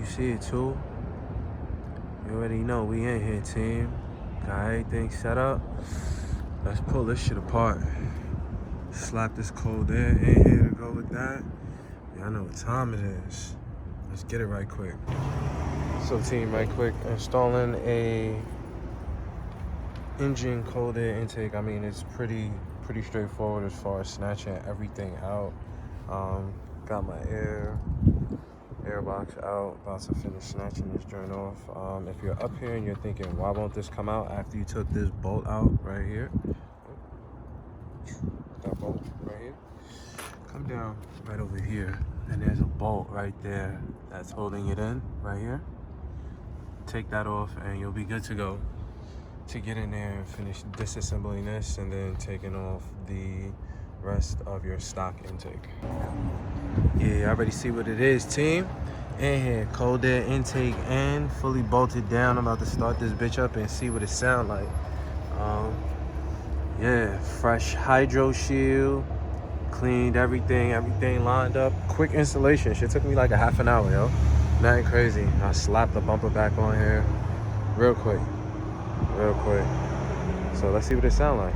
you see it too. You already know we in here, team. Got everything set up. Let's pull this shit apart. Slap this cold air in here to go with that. Y'all know what time it is. Let's get it right quick. So team, right quick, installing a Injen cold air intake. I mean, it's pretty straightforward as far as snatching everything out. Got my air box out, about to finish snatching this joint off. If you're up here and you're thinking, why won't this come out after you took this bolt out right here? That bolt right here. Come down right over here, and there's a bolt right there that's holding it in right here. Take that off and you'll be good to go to get in there and finish disassembling this and then taking off the rest of your stock intake. Yeah, I already see what it is, team. In here, cold air intake and fully bolted down. I'm about to start this bitch up and see what it sound like. Yeah, fresh hydro shield, cleaned everything lined up. Quick installation. Shit took me like a half an hour, yo. Nothing crazy. I slapped the bumper back on here real quick. So let's see what it sound like.